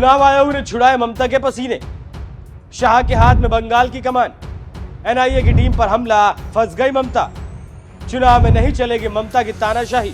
चुनाव आयोग ने छुड़ाए ममता के पसीने, शाह के हाथ में बंगाल की कमान, एनआईए की टीम पर हमला, फंस गई ममता, चुनाव में नहीं चलेगी ममता की तानाशाही।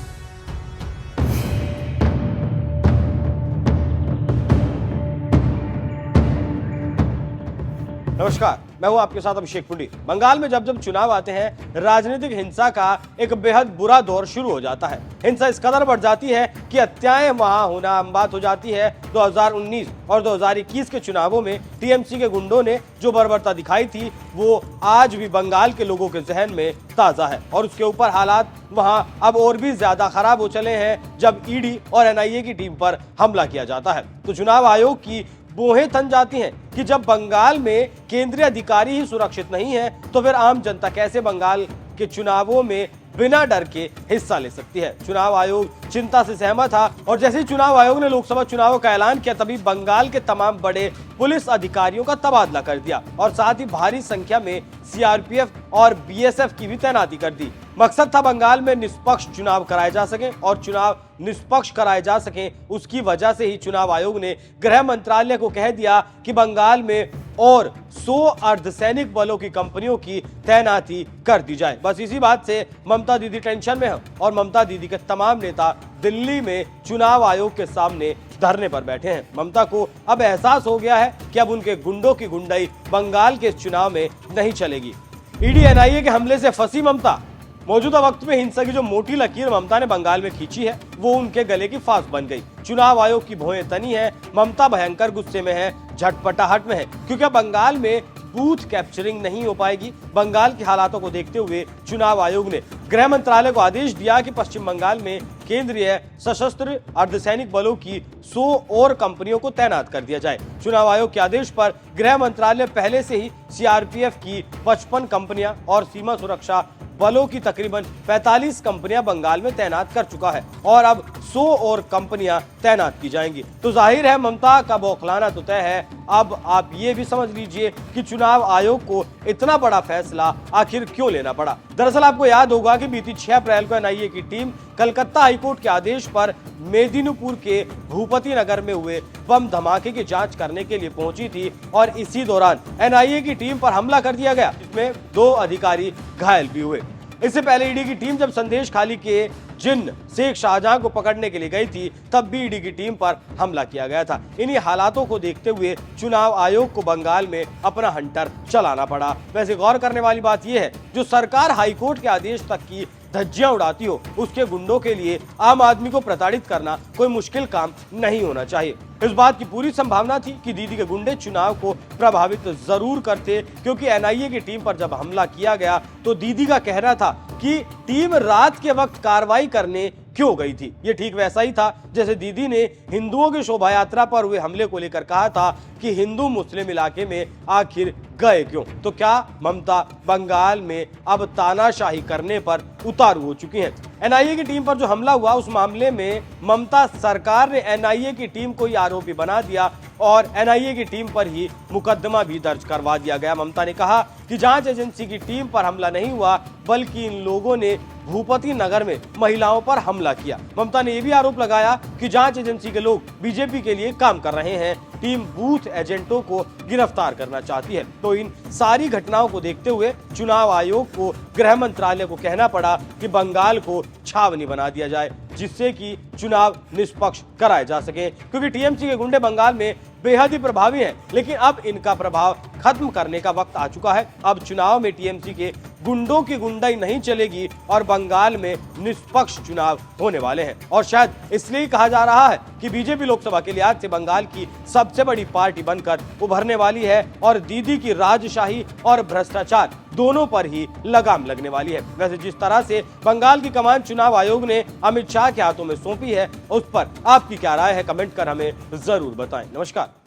नमस्कार, मैं हूं आपके साथ अभिषेक पुंडी। बंगाल में जब जब चुनाव आते हैं, राजनीतिक हिंसा का एक बेहद बुरा दौर शुरू हो जाता है। हिंसा इस कदर बढ़ जाती है कि हत्याएं वहां होना आम बात हो जाती है। 2019 और 2021 के चुनावों में टीएमसी के गुंडों ने जो बर्बरता दिखाई थी, वो आज भी बंगाल के लोगों के जहन में ताजा है। और उसके ऊपर हालात वहां अब और भी ज्यादा खराब हो चले हैं जब ईडी और एनआईए की टीम पर हमला किया जाता है। तो चुनाव आयोग की बोहें तन जाती हैं कि जब बंगाल में केंद्रीय अधिकारी ही सुरक्षित नहीं है, तो फिर आम जनता कैसे बंगाल के चुनावों में बिना डर के हिस्सा ले सकती है। चुनाव आयोग चिंता से सहमत था और जैसे ही चुनाव आयोग ने लोकसभा चुनावों का ऐलान किया, तभी बंगाल के तमाम बड़े पुलिस अधिकारियों का तबादला कर दिया और साथ ही भारी संख्या में सीआरपीएफ और बीएसएफ की भी तैनाती कर दी। मकसद था बंगाल में निष्पक्ष चुनाव कराए जा सके और चुनाव निष्पक्ष कराए जा सके, उसकी वजह से ही चुनाव आयोग ने गृह मंत्रालय को कह दिया कि बंगाल में और 100 अर्धसैनिक बलों की कंपनियों की तैनाती कर दी जाए। बस इसी बात से ममता दीदी टेंशन में है और ममता दीदी के तमाम नेता दिल्ली में चुनाव आयोग के सामने धरने पर बैठे हैं। ममता को अब एहसास हो गया है कि अब उनके गुंडों की गुंडाई बंगाल के चुनाव में नहीं चलेगी। ईडी एनआईए के हमले से फंसी ममता। मौजूदा वक्त में हिंसा की जो मोटी लकीर ममता ने बंगाल में खींची है, वो उनके गले की फांस बन गई। चुनाव आयोग की भौएं तनी है, ममता भयंकर गुस्से में है, झटपटाहट में है, क्योंकि बंगाल में बूथ कैप्चरिंग नहीं हो पाएगी। बंगाल के हालातों को देखते हुए चुनाव आयोग ने गृह मंत्रालय को आदेश दिया कि पश्चिम बंगाल में केंद्रीय सशस्त्र अर्धसैनिक बलों की 100 और कंपनियों को तैनात कर दिया जाए। चुनाव आयोग के आदेश पर गृह मंत्रालय पहले से ही सीआरपीएफ की 55 कंपनियां और सीमा सुरक्षा बलों की तकरीबन 45 कंपनियां बंगाल में तैनात कर चुका है और अब 100 और कंपनियां तैनात की जाएंगी। तो जाहिर है ममता का बौखलाना तो तय है। अब आप ये भी समझ लीजिए कि चुनाव आयोग को इतना बड़ा फैसला आखिर क्यों लेना पड़ा। दरअसल आपको याद होगा कि बीती 6 अप्रैल को एनआईए की टीम कलकत्ता हाईकोर्ट के आदेश पर मेदिनीपुर के भूपति नगर में हुए बम धमाके की जांच करने के लिए पहुंची थी और इसी दौरान एनआईए की टीम पर हमला कर दिया गया, जिसमें 2 अधिकारी घायल भी हुए। इससे पहले ईडी की टीम जब संदेश खाली के जिन शेख शाहजहां को पकड़ने के लिए गई थी, तब भी ईडी की टीम पर हमला किया गया था। इन्हीं हालातों को देखते हुए चुनाव आयोग को बंगाल में अपना हंटर चलाना पड़ा। वैसे गौर करने वाली बात यह है, जो सरकार हाईकोर्ट के आदेश तक की धज्जियां उड़ाती हो, उसके गुंडों के लिए आम आदमी को प्रताड़ित करना कोई मुश्किल काम नहीं होना चाहिए। इस बात की पूरी संभावना थी कि दीदी के गुंडे चुनाव को प्रभावित जरूर करते, क्योंकि एनआईए की टीम पर जब हमला किया गया तो दीदी का कहना था कि टीम रात के वक्त कार्रवाई करने क्यों गई थी। ये ठीक वैसा ही था जैसे दीदी ने हिंदुओं की शोभा यात्रा पर हुए हमले को लेकर कहा था कि हिंदू मुस्लिम इलाके में आखिर गए क्यों। तो क्या ममता बंगाल में अब तानाशाही करने पर उतारू हो चुकी हैं? एनआईए की टीम पर जो हमला हुआ, उस मामले में ममता सरकार ने एनआईए की टीम को ही आरोपी बना दिया और एनआईए की टीम पर ही मुकदमा भी दर्ज करवा दिया गया। ममता ने कहा कि जांच एजेंसी की टीम पर हमला नहीं हुआ, बल्कि इन लोगों ने भूपति नगर में महिलाओं पर हमला किया। ममता ने यह भी आरोप लगाया कि जांच एजेंसी के लोग बीजेपी के लिए काम कर रहे हैं, टीम बूथ एजेंटों को गिरफ्तार करना चाहती है। तो इन सारी घटनाओं को देखते हुए चुनाव आयोग को गृह मंत्रालय को कहना पड़ा कि बंगाल को छावनी बना दिया जाए, जिससे कि चुनाव निष्पक्ष कराए जा सके, क्योंकि टीएमसी के गुंडे बंगाल में बेहद ही प्रभावी हैं। लेकिन अब इनका प्रभाव खत्म करने का वक्त आ चुका है। अब चुनाव में टीएमसी के गुंडों की गुंडाई नहीं चलेगी और बंगाल में निष्पक्ष चुनाव होने वाले हैं। और शायद इसलिए कहा जा रहा है कि बीजेपी लोकसभा के लिहाज से बंगाल की सबसे बड़ी पार्टी बनकर उभरने वाली है और दीदी की राजशाही और भ्रष्टाचार दोनों पर ही लगाम लगने वाली है। वैसे जिस तरह से बंगाल की कमान चुनाव आयोग ने अमित शाह के हाथों में सौंपी है, उस पर आपकी क्या राय है? कमेंट कर हमें जरूर बताएं। नमस्कार।